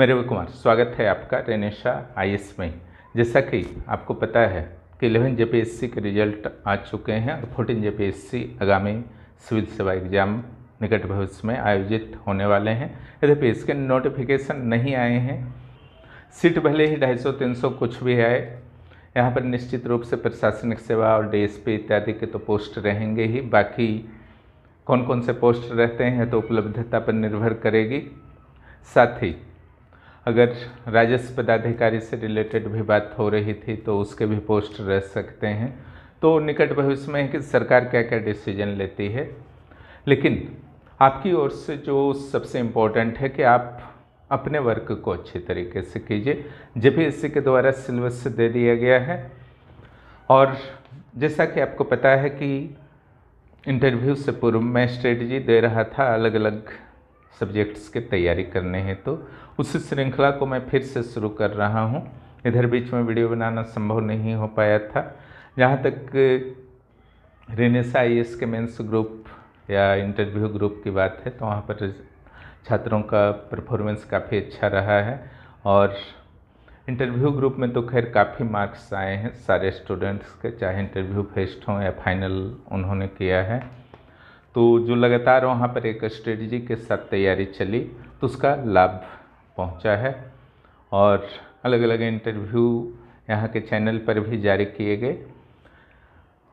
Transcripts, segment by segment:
मैं रवि कुमार, स्वागत है आपका रेनेशा आईएएस में। जैसा कि आपको पता है कि 11 जेपीएससी के रिजल्ट आ चुके हैं और 14 जेपीएससी आगामी सिविल सेवा एग्जाम निकट भविष्य में आयोजित होने वाले हैं। यद्यपि इसके नोटिफिकेशन नहीं आए हैं, सीट भले ही 250-300 कुछ भी आए, यहाँ पर निश्चित रूप से प्रशासनिक सेवा और डीएसपी इत्यादि के तो पोस्ट रहेंगे ही। बाकी कौन कौन से पोस्ट रहते हैं तो उपलब्धता पर निर्भर करेगी। साथ ही अगर राजस्व पदाधिकारी से रिलेटेड भी बात हो रही थी तो उसके भी पोस्ट रह सकते हैं। तो निकट भविष्य में है कि सरकार क्या क्या डिसीजन लेती है, लेकिन आपकी ओर से जो सबसे इम्पोर्टेंट है कि आप अपने वर्क को अच्छी तरीके से कीजिए। जेपीएससी के द्वारा सिलेबस दे दिया गया है और जैसा कि आपको पता है कि इंटरव्यू से पूर्व मैं स्ट्रेटजी दे रहा था अलग अलग सब्जेक्ट्स की तैयारी करने हैं, तो उस श्रृंखला को मैं फिर से शुरू कर रहा हूं। इधर बीच में वीडियो बनाना संभव नहीं हो पाया था। जहां तक रेनेशा आईएएस के मेंस ग्रुप या इंटरव्यू ग्रुप की बात है तो वहां पर छात्रों का परफॉर्मेंस काफ़ी अच्छा रहा है और इंटरव्यू ग्रुप में तो खैर काफ़ी मार्क्स आए हैं सारे स्टूडेंट्स के, चाहे इंटरव्यू फेस्ट हों या फाइनल उन्होंने किया है। तो जो लगातार वहाँ पर एक स्ट्रेटजी के साथ तैयारी चली तो उसका लाभ पहुँचा है और अलग अलग इंटरव्यू यहाँ के चैनल पर भी जारी किए गए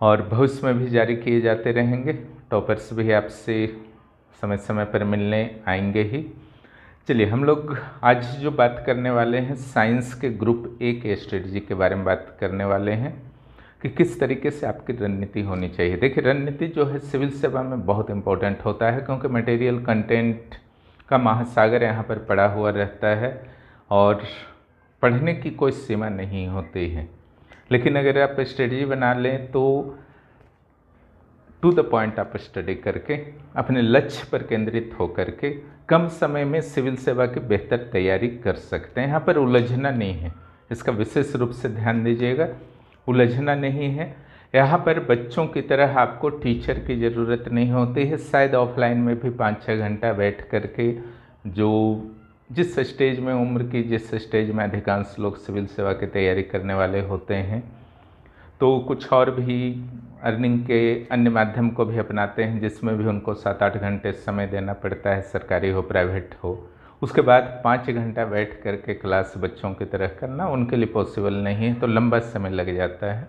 और भविष्य में भी जारी किए जाते रहेंगे। टॉपर्स भी आपसे समय समय पर मिलने आएंगे ही। चलिए हम लोग आज जो बात करने वाले हैं साइंस के ग्रुप ए के स्ट्रेटजी के बारे में बात करने वाले हैं कि किस तरीके से आपकी रणनीति होनी चाहिए। देखिए, रणनीति जो है सिविल सेवा में बहुत इंपॉर्टेंट होता है क्योंकि मटेरियल कंटेंट का महासागर यहाँ पर पड़ा हुआ रहता है और पढ़ने की कोई सीमा नहीं होती है। लेकिन अगर आप स्ट्रेटजी बना लें तो टू द पॉइंट आप स्टडी करके अपने लक्ष्य पर केंद्रित होकर के कम समय में सिविल सेवा की बेहतर तैयारी कर सकते हैं। यहाँ पर उलझना नहीं है, इसका विशेष रूप से ध्यान दीजिएगा। उलझना नहीं है, यहाँ पर बच्चों की तरह आपको टीचर की ज़रूरत नहीं होती है। शायद ऑफलाइन में भी 5-6 घंटा बैठ करके जो जिस स्टेज में उम्र की जिस स्टेज में अधिकांश लोग सिविल सेवा की तैयारी करने वाले होते हैं तो कुछ और भी अर्निंग के अन्य माध्यम को भी अपनाते हैं जिसमें भी उनको 7-8 घंटे समय देना पड़ता है, सरकारी हो प्राइवेट हो। उसके बाद 5 घंटा बैठ करके क्लास बच्चों की तरह करना उनके लिए पॉसिबल नहीं है, तो लंबा समय लग जाता है।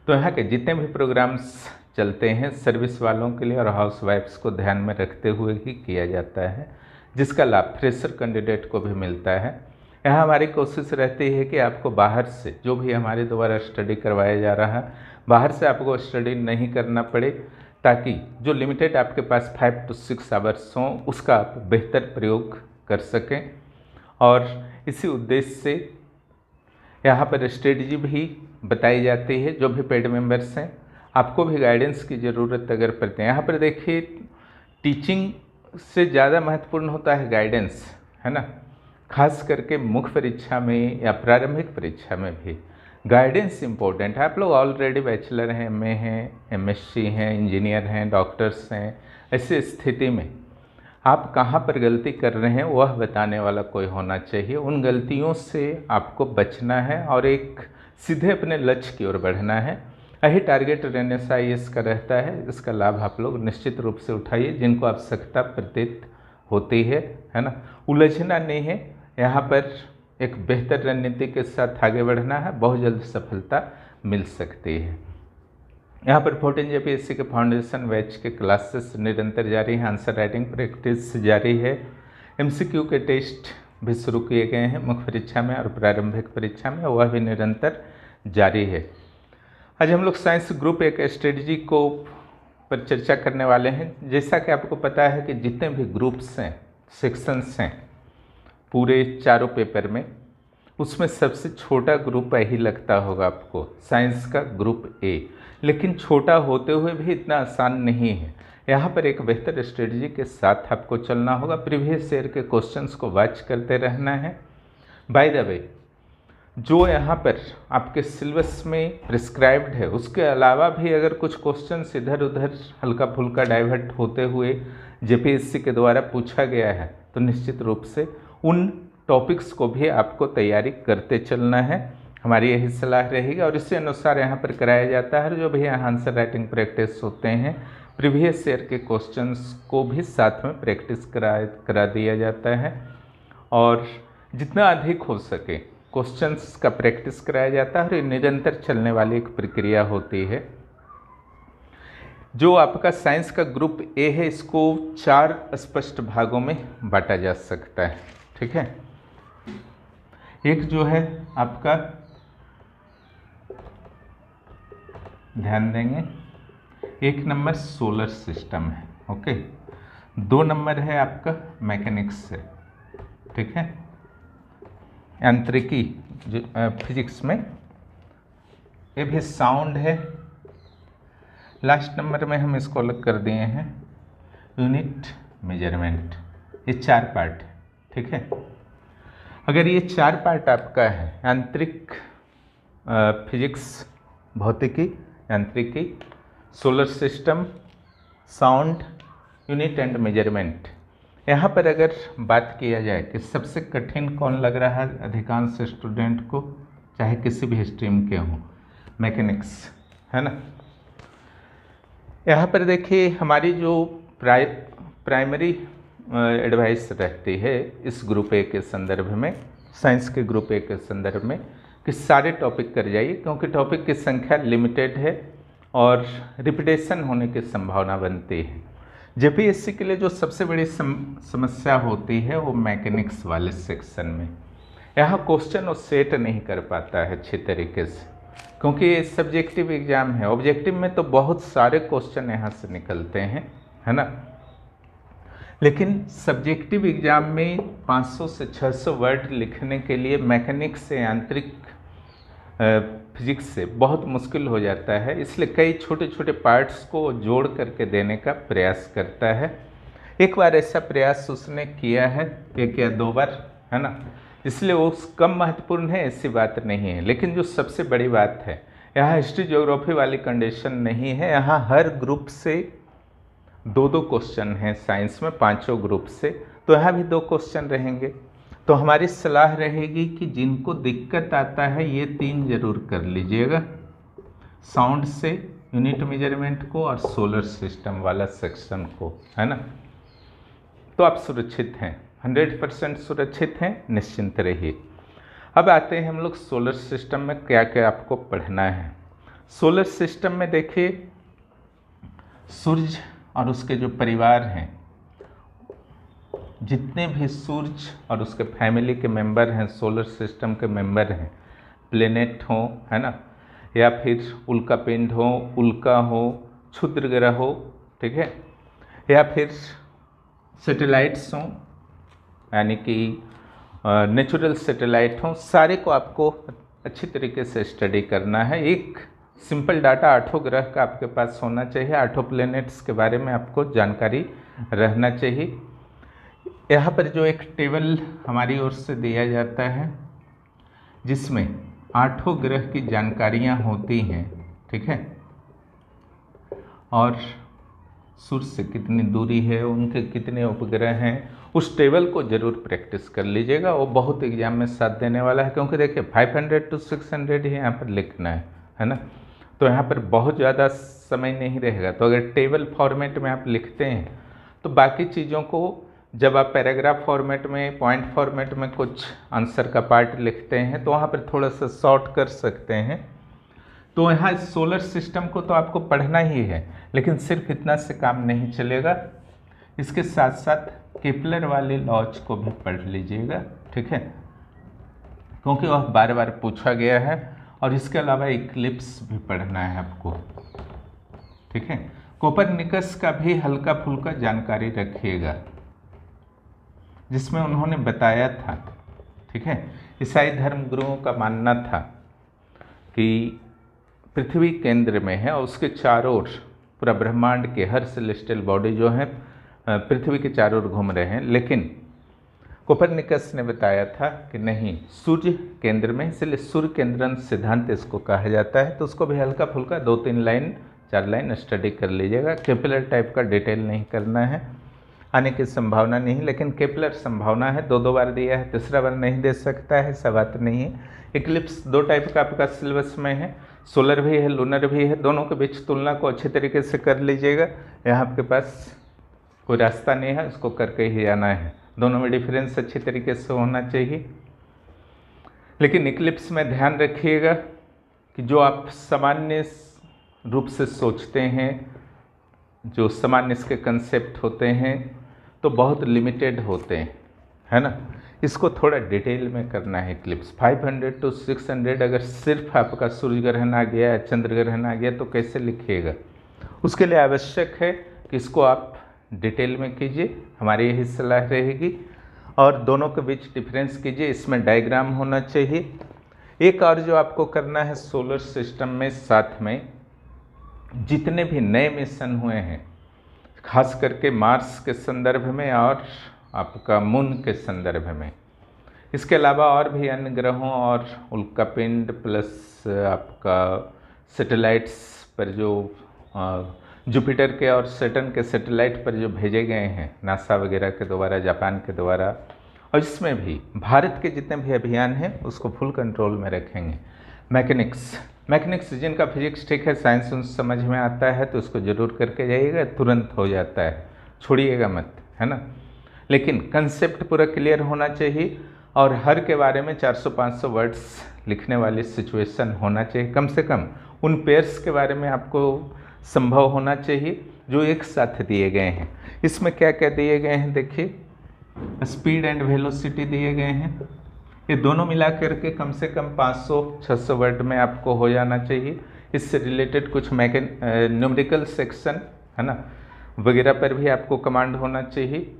तो यहाँ के जितने भी प्रोग्राम्स चलते हैं सर्विस वालों के लिए और हाउस वाइफ्स को ध्यान में रखते हुए ही किया जाता है, जिसका लाभ फ्रेशर कैंडिडेट को भी मिलता है। यहाँ हमारी कोशिश रहती है कि आपको बाहर से जो भी हमारे द्वारा स्टडी करवाया जा रहा है बाहर से आपको स्टडी नहीं करना पड़े, ताकि जो लिमिटेड आपके पास 5 to 6 आवर्स हों उसका आप बेहतर प्रयोग कर सकें। और इसी उद्देश्य से यहाँ पर स्ट्रेटजी भी बताई जाती है। जो भी पेड मेंबर्स हैं आपको भी गाइडेंस की ज़रूरत अगर पड़ती है। यहाँ पर देखिए, टीचिंग से ज़्यादा महत्वपूर्ण होता है गाइडेंस, है ना। खास करके मुख्य परीक्षा में या प्रारंभिक परीक्षा में भी गाइडेंस इम्पोर्टेंट है। आप लोग ऑलरेडी बैचलर हैं, एमए हैं, एमएससी हैं, इंजीनियर हैं, डॉक्टर्स हैं। ऐसी स्थिति में आप कहाँ पर गलती कर रहे हैं वह बताने वाला कोई होना चाहिए। उन गलतियों से आपको बचना है और एक सीधे अपने लक्ष्य की ओर बढ़ना है। यही टारगेट रेनेशा आईएएस का रहता है। इसका लाभ आप लोग निश्चित रूप से उठाइए जिनको आवश्यकता प्रतीत होती है ना। उलझना नहीं है, यहाँ पर एक बेहतर रणनीति के साथ आगे बढ़ना है, बहुत जल्द सफलता मिल सकती है। यहाँ पर 14 जेपीएससी के फाउंडेशन बैच के क्लासेस निरंतर जारी हैं, आंसर राइटिंग प्रैक्टिस जारी है, एमसीक्यू के टेस्ट भी शुरू किए गए हैं मुख्य परीक्षा में और प्रारंभिक परीक्षा में, वह भी निरंतर जारी है। आज हम लोग साइंस ग्रुप एक स्ट्रेटजी को पर चर्चा करने वाले हैं। जैसा कि आपको पता है कि जितने भी ग्रुप्स हैं, सेक्शंस हैं पूरे चारों पेपर में, उसमें सबसे छोटा ग्रुप ही लगता होगा आपको, साइंस का ग्रुप ए। लेकिन छोटा होते हुए भी इतना आसान नहीं है। यहाँ पर एक बेहतर स्ट्रेटजी के साथ आपको चलना होगा। प्रीवियस ईयर के क्वेश्चंस को वॉच करते रहना है। बाय द वे, जो यहाँ पर आपके सिलेबस में प्रिस्क्राइब्ड है उसके अलावा भी अगर कुछ क्वेश्चंस इधर उधर हल्का फुल्का डाइवर्ट होते हुए जेपीएससी के द्वारा पूछा गया है तो निश्चित रूप से उन टॉपिक्स को भी आपको तैयारी करते चलना है, हमारी यही सलाह रहेगी। और इसी अनुसार यहाँ पर कराया जाता है। जो भी यहाँ आंसर राइटिंग प्रैक्टिस होते हैं, प्रीवियस ईयर के क्वेश्चंस को भी साथ में प्रैक्टिस करा दिया जाता है, और जितना अधिक हो सके क्वेश्चंस का प्रैक्टिस कराया जाता है। और ये निरंतर चलने वाली एक प्रक्रिया होती है। जो आपका साइंस का ग्रुप ए है, इसको 4 स्पष्ट भागों में बांटा जा सकता है, ठीक है। एक जो है आपका, ध्यान देंगे, 1 नंबर सोलर सिस्टम है, ओके। 2 नंबर है आपका मैकेनिक्स से, ठीक है, यांत्रिकी जो फिजिक्स में। ये भी साउंड है। लास्ट नंबर में हम इसको अलग कर दिए हैं, यूनिट मेजरमेंट। ये 4 पार्ट है, ठीक है। अगर ये 4 पार्ट आपका है, यांत्रिक फिजिक्स, भौतिकी, यांत्रिकी, solar system, sound, unit and measurement. यहाँ पर अगर बात किया जाए कि सबसे कठिन कौन लग रहा है अधिकांश स्टूडेंट को, चाहे किसी भी स्ट्रीम के हों, मैकेनिक्स, है ना। यहाँ पर देखिए, हमारी जो प्राइमरी एडवाइस रहती है इस ग्रुप ए के संदर्भ में, साइंस के ग्रुप ए के संदर्भ में, कि सारे टॉपिक कर जाइए, क्योंकि टॉपिक की संख्या लिमिटेड है और रिपीटेशन होने की संभावना बनती है। जेपीएससी के लिए जो सबसे बड़ी समस्या होती है वो मैकेनिक्स वाले सेक्शन में। यहाँ क्वेश्चन वो सेट नहीं कर पाता है अच्छी तरीके से, क्योंकि ये सब्जेक्टिव एग्जाम है। ऑब्जेक्टिव में तो बहुत सारे क्वेश्चन यहाँ से निकलते हैं, है ना, लेकिन सब्जेक्टिव एग्जाम में 500 से 600 वर्ड लिखने के लिए मैकेनिक्स से, यांत्रिक फिजिक्स से बहुत मुश्किल हो जाता है। इसलिए कई छोटे छोटे पार्ट्स को जोड़ करके देने का प्रयास करता है। एक बार ऐसा प्रयास उसने किया है, 1 या 2 बार, है ना, इसलिए वो कम महत्वपूर्ण है, ऐसी बात नहीं है। लेकिन जो सबसे बड़ी बात है, यहाँ हिस्ट्री ज्योग्राफी वाली कंडीशन नहीं है। यहाँ हर ग्रुप से 2-2 क्वेश्चन हैं साइंस में, 5 ग्रुप से, तो यहाँ भी 2 क्वेश्चन रहेंगे। तो हमारी सलाह रहेगी कि जिनको दिक्कत आता है ये 3 जरूर कर लीजिएगा, साउंड से, यूनिट मेजरमेंट को और सोलर सिस्टम वाला सेक्शन को, है ना। तो आप सुरक्षित हैं, 100% सुरक्षित हैं, निश्चिंत रहिए। अब आते हैं हम लोग सोलर सिस्टम में क्या क्या आपको पढ़ना है। सोलर सिस्टम में देखिए, सूर्य और उसके जो परिवार हैं, जितने भी सूर्य और उसके फैमिली के मेंबर हैं, सोलर सिस्टम के मेंबर हैं, प्लेनेट हो, है ना, या फिर उल्कापिंड हो, उल्का हो, क्षुद्र ग्रह हो, ठीक है, या फिर सैटेलाइट्स हों, यानी कि नेचुरल सैटेलाइट हों, सारे को आपको अच्छी तरीके से स्टडी करना है। एक सिंपल डाटा 8 ग्रह का आपके पास होना चाहिए, 8 प्लेनेट्स के बारे में आपको जानकारी रहना चाहिए। यहाँ पर जो एक टेबल हमारी ओर से दिया जाता है, जिसमें 8 ग्रह की जानकारियाँ होती हैं, ठीक है, और सूर्य से कितनी दूरी है, उनके कितने उपग्रह हैं, उस टेबल को जरूर प्रैक्टिस कर लीजिएगा। वो बहुत एग्जाम में साथ देने वाला है, क्योंकि देखिए 500 to 600 ही यहाँ पर लिखना है ना, तो यहाँ पर बहुत ज़्यादा समय नहीं रहेगा। तो अगर टेबल फॉर्मेट में आप लिखते हैं तो बाकी चीज़ों को, जब आप पैराग्राफ फॉर्मेट में, पॉइंट फॉर्मेट में कुछ आंसर का पार्ट लिखते हैं तो वहाँ पर थोड़ा सा शॉर्ट कर सकते हैं। तो यहाँ सोलर सिस्टम को तो आपको पढ़ना ही है, लेकिन सिर्फ इतना से काम नहीं चलेगा, इसके साथ साथ केपलर वाले लॉज को भी पढ़ लीजिएगा, ठीक है, क्योंकि वह बार बार पूछा गया है। और इसके अलावा इक्लिप्स भी पढ़ना है आपको, ठीक है। कोपरनिकस का भी हल्का फुल्का जानकारी रखिएगा, जिसमें उन्होंने बताया था, ठीक है, ईसाई धर्म गुरुओं का मानना था कि पृथ्वी केंद्र में है और उसके चारों ओर पूरा ब्रह्मांड के हर सेलेस्टियल बॉडी जो है पृथ्वी के चारों ओर घूम रहे हैं। लेकिन कोपरनिकस ने बताया था कि नहीं, सूर्य केंद्र में, इसलिए सूर्य केंद्रन सिद्धांत इसको कहा जाता है। तो उसको भी हल्का फुल्का 2-3 लाइन 4 लाइन स्टडी कर लीजिएगा, केपलर टाइप का डिटेल नहीं करना है। आने की संभावना नहीं, लेकिन केपलर संभावना है, 2 बार दिया है, तीसरा बार नहीं दे सकता है, ऐसा बात नहीं है। इक्लिप्स 2 टाइप का आपका सिलेबस में है, सोलर भी है, लूनर भी है, दोनों के बीच तुलना को अच्छे तरीके से कर लीजिएगा। यहाँ आपके पास कोई रास्ता नहीं है, उसको करके ही आना है, दोनों में डिफरेंस अच्छी तरीके से होना चाहिए। लेकिन इक्लिप्स में ध्यान रखिएगा कि जो आप सामान्य रूप से सोचते हैं, जो सामान्य इसके कंसेप्ट होते हैं तो बहुत लिमिटेड होते हैं, है ना। इसको थोड़ा डिटेल में करना है इक्लिप्स। 500 to 600 अगर सिर्फ आपका सूर्य ग्रहण आ गया या चंद्र ग्रहण आ गया तो कैसे लिखिएगा, उसके लिए आवश्यक है कि इसको आप डिटेल में कीजिए, हमारी यही सलाह रहेगी। और दोनों के बीच डिफरेंस कीजिए, इसमें डायग्राम होना चाहिए। एक और जो आपको करना है, सोलर सिस्टम में साथ में जितने भी नए मिशन हुए हैं, खास करके मार्स के संदर्भ में और आपका मून के संदर्भ में, इसके अलावा और भी अन्य ग्रहों और उल्कापिंड प्लस आपका सैटेलाइट्स पर जो जुपिटर के और सैटर्न के सैटेलाइट पर जो भेजे गए हैं नासा वगैरह के द्वारा, जापान के द्वारा, और इसमें भी भारत के जितने भी अभियान हैं उसको फुल कंट्रोल में रखेंगे। मैकेनिक्स जिनका फिजिक्स ठीक है, साइंस उन समझ में आता है तो उसको ज़रूर करके जाइएगा, तुरंत हो जाता है, छोड़िएगा मत, है ना। लेकिन कंसेप्ट पूरा क्लियर होना चाहिए और हर के बारे में 400-500 वर्ड्स लिखने वाली सिचुएशन होना चाहिए। कम से कम उन पेयर्स के बारे में आपको संभव होना चाहिए जो एक साथ दिए गए हैं। इसमें क्या क्या दिए गए हैं देखिए, स्पीड एंड वेलोसिटी दिए गए हैं, ये दोनों मिला करके कम से कम 500-600 वर्ड में आपको हो जाना चाहिए। इससे रिलेटेड कुछ न्यूमेरिकल सेक्शन, है ना, वगैरह पर भी आपको कमांड होना चाहिए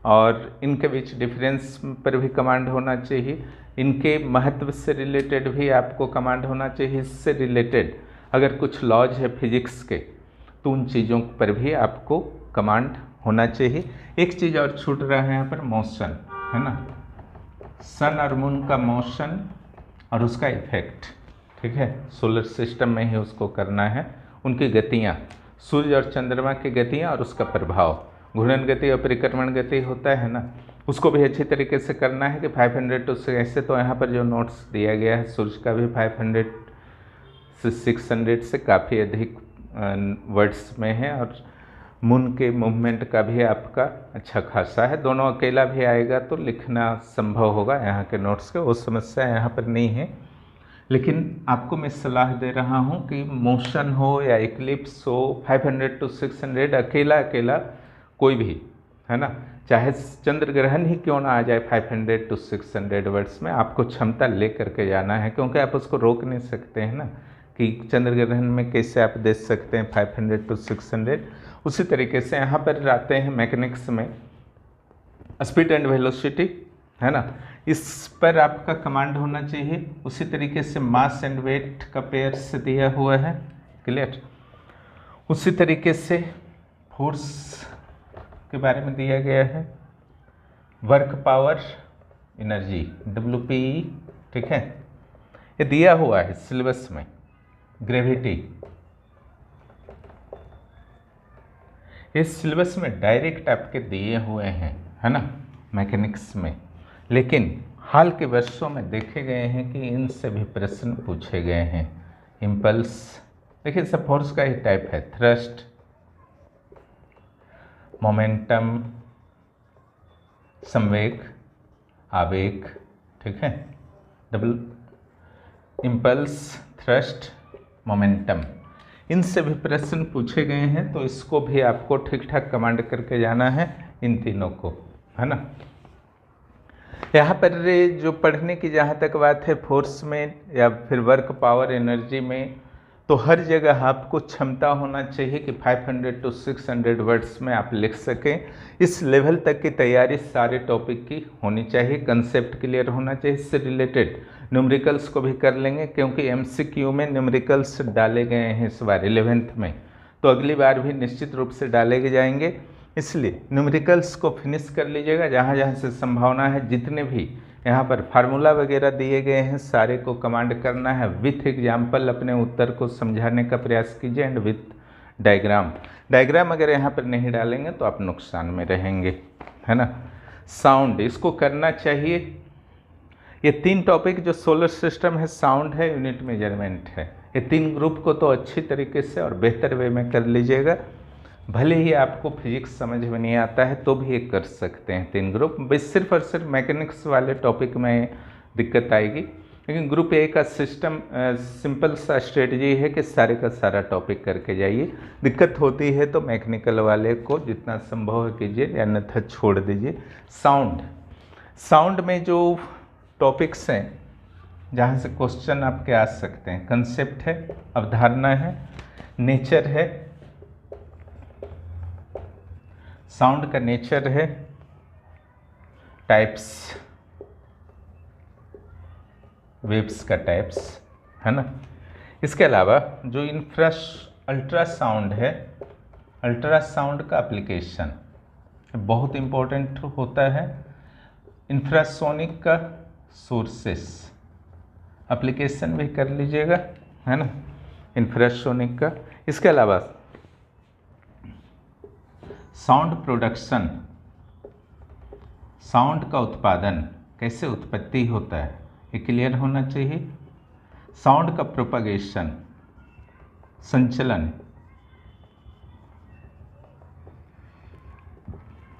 और इनके बीच डिफरेंस पर भी कमांड होना चाहिए, इनके महत्व से रिलेटेड भी आपको कमांड होना चाहिए। इससे रिलेटेड अगर कुछ लॉज है फिजिक्स के तो उन चीज़ों पर भी आपको कमांड होना चाहिए। एक चीज़ और छूट रहा है यहाँ पर, मोशन, है ना, सन और मून का मोशन और उसका इफेक्ट, ठीक है, सोलर सिस्टम में ही उसको करना है। उनकी गतियाँ, सूर्य और चंद्रमा की गतियाँ और उसका प्रभाव, घूर्णन गति और परिक्रमण गति होता है ना, उसको भी अच्छी तरीके से करना है कि 500 to 600। ऐसे तो यहाँ पर जो नोट्स दिया गया है सूर्य का भी 500 से 600 से काफ़ी अधिक वर्ड्स में है और मून के मूवमेंट का भी आपका अच्छा खासा है। दोनों अकेला भी आएगा तो लिखना संभव होगा यहाँ के नोट्स के, वो समस्या यहाँ पर नहीं है। लेकिन आपको मैं सलाह दे रहा हूँ कि मोशन हो या इक्लिप्स हो, 500 to 600 अकेला कोई भी, है ना, चाहे चंद्र ग्रहण ही क्यों ना आ जाए 500 to 600 वर्ड्स में, आपको क्षमता ले करके जाना है, क्योंकि आप उसको रोक नहीं सकते हैं ना कि चंद्र ग्रहण में कैसे आप दे सकते हैं 500 to 600। उसी तरीके से यहाँ पर आते हैं मैकेनिक्स में स्पीड एंड वेलोसिटी, है ना, इस पर आपका कमांड होना चाहिए। उसी तरीके से मास एंड वेट का पेयर से दिया हुआ है, क्लियर। उसी तरीके से फोर्स के बारे में दिया गया है, वर्क पावर एनर्जी WPE, ठीक है, ये दिया हुआ है सिलेबस में। ग्रेविटी, इस सिलेबस में डायरेक्ट आपके दिए हुए हैं, है ना, मैकेनिक्स में। लेकिन हाल के वर्षों में देखे गए हैं कि इनसे भी प्रश्न पूछे गए हैं। इम्पल्स, देखिए सब फोर्स का ही टाइप है, थ्रस्ट, मोमेंटम, संवेग, आवेग, ठीक है, डबल इम्पल्स, थ्रस्ट, मोमेंटम, इनसे भी प्रश्न पूछे गए हैं, तो इसको भी आपको ठीक ठाक कमांड करके जाना है, इन तीनों को, है ना। यहाँ पर जो पढ़ने की जहाँ तक बात है फोर्स में या फिर वर्क पावर एनर्जी में, तो हर जगह आपको क्षमता होना चाहिए कि 500 to 600 वर्ड्स में आप लिख सकें। इस लेवल तक की तैयारी सारे टॉपिक की होनी चाहिए, कंसेप्ट क्लियर होना चाहिए। इससे रिलेटेड न्यूमेरिकल्स को भी कर लेंगे, क्योंकि MCQ में न्यूमेरिकल्स डाले गए हैं इस बार 11th में, तो अगली बार भी निश्चित रूप से डाले जाएंगे। इसलिए न्यूमेरिकल्स को फिनिश कर लीजिएगा जहाँ जहाँ से संभावना है। जितने भी यहाँ पर फार्मूला वगैरह दिए गए हैं सारे को कमांड करना है। विथ एग्जाम्पल अपने उत्तर को समझाने का प्रयास कीजिए एंड विथ डायग्राम अगर यहाँ पर नहीं डालेंगे तो आप नुकसान में रहेंगे, है ना। साउंड, इसको करना चाहिए। ये 3 टॉपिक जो सोलर सिस्टम है, साउंड है, यूनिट मेजरमेंट है, ये 3 ग्रुप को तो अच्छी तरीके से और बेहतर वे में कर लीजिएगा। भले ही आपको फिजिक्स समझ में नहीं आता है तो भी ये कर सकते हैं 3 ग्रुप। बस सिर्फ और सिर्फ मैकेनिक्स वाले टॉपिक में दिक्कत आएगी, लेकिन ग्रुप ए का सिस्टम सिंपल सा स्ट्रेटजी है कि सारे का सारा टॉपिक करके जाइए। दिक्कत होती है तो मैकेनिकल वाले को जितना संभव है कीजिए, अन्यथा छोड़ दीजिए। साउंड में जो टॉपिक्स हैं जहाँ से क्वेश्चन आपके आ सकते हैं, कंसेप्ट है, अवधारणा है, नेचर है, साउंड का नेचर है, टाइप्स, वेव्स का टाइप्स, है ना। इसके अलावा जो अल्ट्रासाउंड है, अल्ट्रासाउंड का एप्लीकेशन बहुत इम्पोर्टेंट होता है। इंफ्रासोनिक का सोर्सेस एप्लीकेशन भी कर लीजिएगा, है ना, इंफ्रासोनिक का। इसके अलावा साउंड प्रोडक्शन, साउंड का उत्पादन कैसे उत्पत्ति होता है ये क्लियर होना चाहिए। साउंड का प्रोपगेशन, संचलन,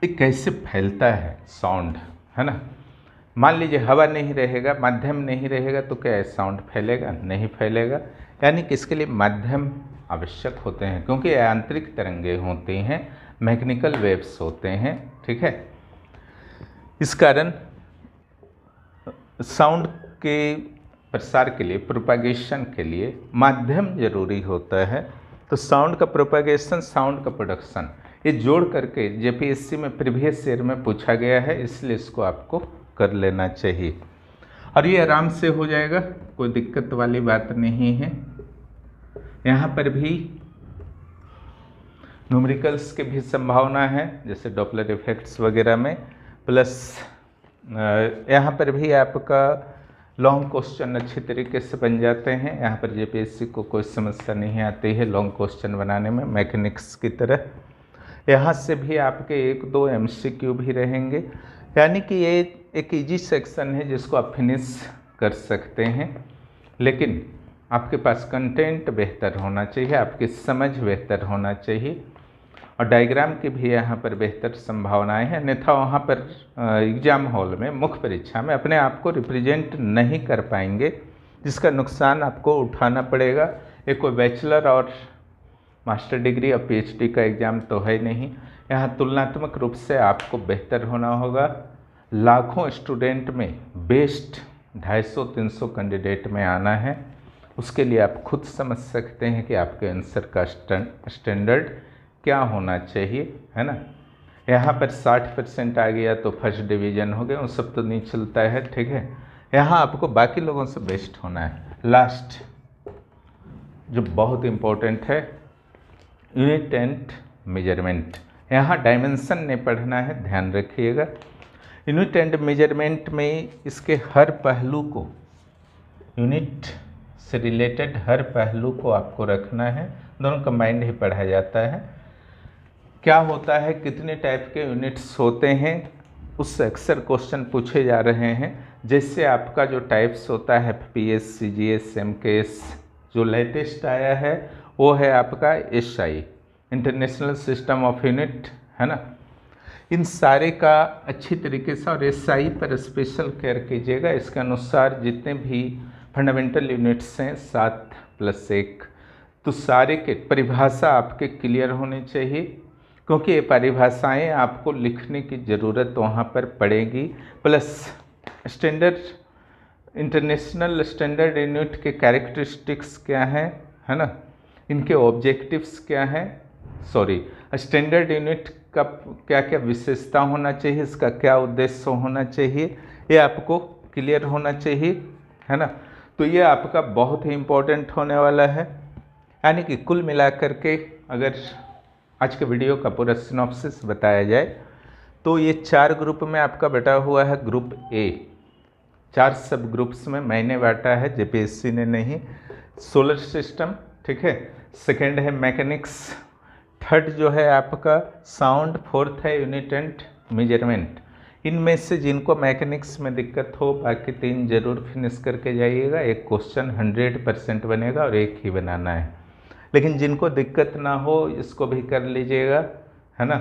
ये कैसे फैलता है साउंड, है ना। मान लीजिए हवा नहीं रहेगा, माध्यम नहीं रहेगा तो क्या साउंड फैलेगा? नहीं फैलेगा। यानी कि इसके लिए माध्यम आवश्यक होते हैं, क्योंकि ये आंतरिक तरंगे होती हैं, मैकेनिकल वेव्स होते हैं, ठीक है। इस कारण साउंड के प्रसार के लिए, प्रोपगेशन के लिए माध्यम जरूरी होता है। तो साउंड का प्रोपगेशन, साउंड का प्रोडक्शन, ये जोड़ करके जेपीएससी में प्रीवियस ईयर में पूछा गया है, इसलिए इसको आपको कर लेना चाहिए और ये आराम से हो जाएगा, कोई दिक्कत वाली बात नहीं है। यहाँ पर भी न्यूमेरिकल्स की भी संभावना है, जैसे डॉपलर इफेक्ट्स वगैरह में, प्लस यहाँ पर भी आपका लॉन्ग क्वेश्चन अच्छी तरीके से बन जाते हैं। यहाँ पर जेपीएससी को कोई समस्या नहीं आती है लॉन्ग क्वेश्चन बनाने में, मैकेनिक्स की तरह। यहाँ से भी आपके 1-2 एमसीक्यू भी रहेंगे, यानी कि ये एक इजी सेक्शन है जिसको आप फिनिश कर सकते हैं। लेकिन आपके पास कंटेंट बेहतर होना चाहिए, आपकी समझ बेहतर होना चाहिए और डायग्राम की भी यहाँ पर बेहतर संभावनाएं हैं। अन्यथा वहाँ पर एग्ज़ाम हॉल में, मुख्य परीक्षा में अपने आप को रिप्रेजेंट नहीं कर पाएंगे, जिसका नुकसान आपको उठाना पड़ेगा। ये कोई बैचलर और मास्टर डिग्री और पीएचडी का एग्ज़ाम तो है नहीं। यहाँ तुलनात्मक रूप से आपको बेहतर होना होगा। लाखों स्टूडेंट में बेस्ट 250-300 कैंडिडेट में आना है। उसके लिए आप खुद समझ सकते हैं कि आपके आंसर का स्टैंडर्ड क्या होना चाहिए, है ना। यहाँ पर 60% आ गया तो फर्स्ट डिवीज़न हो गया, वो सब तो नहीं चलता है, ठीक है। यहाँ आपको बाकी लोगों से बेस्ट होना है। लास्ट जो बहुत इम्पोर्टेंट है, यूनिट एंड मेजरमेंट। यहाँ डायमेंशन नहीं पढ़ना है, ध्यान रखिएगा। यूनिट एंड मेजरमेंट में इसके हर पहलू को, यूनिट से रिलेटेड हर पहलू को आपको रखना है। दोनों कंबाइंड ही पढ़ा जाता है। क्या होता है, कितने टाइप के यूनिट्स होते हैं, उससे अक्सर क्वेश्चन पूछे जा रहे हैं। जैसे आपका जो टाइप्स होता है FPS, CGS, MKS, जो लेटेस्ट आया है वो है आपका SI, international system of unit, है ना। इन सारे का अच्छी तरीके से, और SI पर स्पेशल केयर कीजिएगा। इसके अनुसार जितने भी फंडामेंटल यूनिट्स हैं 7+1, तो सारे के परिभाषा आपके क्लियर होनी चाहिए, क्योंकि ये परिभाषाएं आपको लिखने की ज़रूरत वहाँ पर पड़ेगी। Plus standard, international standard unit के कैरेक्टरिस्टिक्स क्या हैं, है ना, इनके ऑब्जेक्टिव्स क्या हैं, स्टैंडर्ड यूनिट का क्या क्या विशेषता होना चाहिए, इसका क्या उद्देश्य होना चाहिए, ये आपको क्लियर होना चाहिए, है ना। तो ये आपका बहुत ही इम्पोर्टेंट होने वाला है। यानी कि कुल मिलाकर के अगर आज के वीडियो का पूरा सिनॉप्सिस बताया जाए तो ये 4 ग्रुप में आपका बटा हुआ है। ग्रुप ए 4 सब ग्रुप्स में मैंने बांटा है, जेपीएससी ने नहीं। सोलर सिस्टम, ठीक है। सेकेंड है मैकेनिक्स, थर्ड जो है आपका साउंड, फोर्थ है यूनिट एंड मेजरमेंट। इनमें से जिनको मैकेनिक्स में दिक्कत हो बाकी 3 जरूर फिनिश करके जाइएगा। एक क्वेश्चन 100% बनेगा और एक ही बनाना है, लेकिन जिनको दिक्कत ना हो इसको भी कर लीजिएगा, है ना,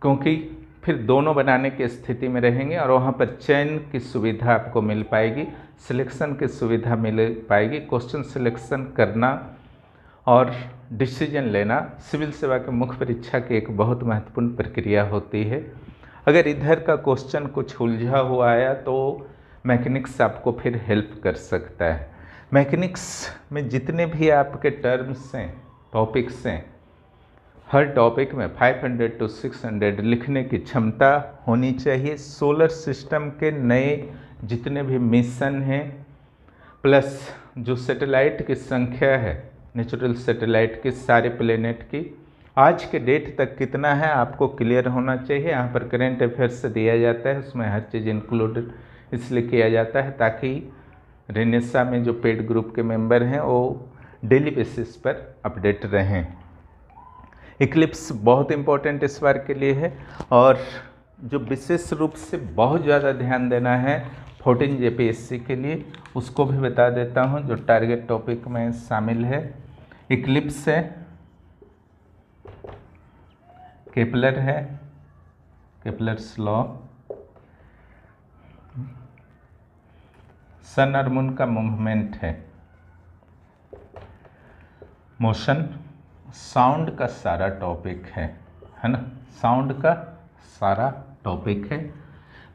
क्योंकि फिर दोनों बनाने की स्थिति में रहेंगे और वहाँ पर चयन की सुविधा आपको मिल पाएगी, सिलेक्शन की सुविधा मिल पाएगी। क्वेश्चन सिलेक्शन करना और डिसीजन लेना सिविल सेवा के मुख्य परीक्षा की एक बहुत महत्वपूर्ण प्रक्रिया होती है। अगर इधर का क्वेश्चन कुछ उलझा हुआ आया तो मैकेनिक्स आपको फिर हेल्प कर सकता है। मैकेनिक्स में जितने भी आपके टर्म्स हैं, टॉपिक्स हैं, हर टॉपिक में 500 to 600 लिखने की क्षमता होनी चाहिए। सोलर सिस्टम के नए जितने भी मिशन हैं प्लस जो सैटेलाइट की संख्या है, नेचुरल सैटेलाइट की, सारे प्लेनेट की आज के डेट तक कितना है आपको क्लियर होना चाहिए। यहाँ पर करेंट अफेयर्स से दिया जाता है, उसमें हर चीज़ इंक्लूडेड इसलिए किया जाता है ताकि रेनेसा में जो पेड ग्रुप के मेंबर हैं वो डेली बेसिस पर अपडेट रहें। इक्लिप्स बहुत इंपॉर्टेंट इस बार के लिए है और जो विशेष रूप से बहुत ज़्यादा ध्यान देना है 14 JPSC के लिए उसको भी बता देता हूँ, जो टारगेट टॉपिक में शामिल है। इक्लिप्स है, केपलर है, केपलर्स लॉ, सन और मून का मूवमेंट है, मोशन, साउंड का सारा टॉपिक है ना, साउंड का सारा टॉपिक है।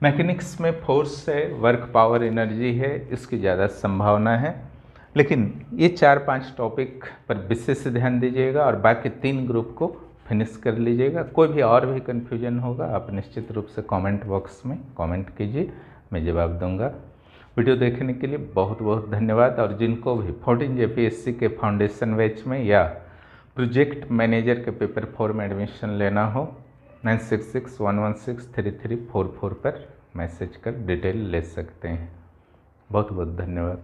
मैकेनिक्स में फोर्स है, वर्क, पावर, एनर्जी है, इसकी ज़्यादा संभावना है, लेकिन ये 4-5 टॉपिक पर विशेष ध्यान दीजिएगा और बाकी 3 ग्रुप को फिनिश कर लीजिएगा। कोई भी और भी कन्फ्यूजन होगा आप निश्चित रूप से कमेंट बॉक्स में कमेंट कीजिए, मैं जवाब दूंगा। वीडियो देखने के लिए बहुत बहुत धन्यवाद। और जिनको भी 14 JPSC के फाउंडेशन बैच में या प्रोजेक्ट मैनेजर के पेपर 4 में एडमिशन लेना हो 9661163344 पर मैसेज कर डिटेल ले सकते हैं। बहुत बहुत धन्यवाद।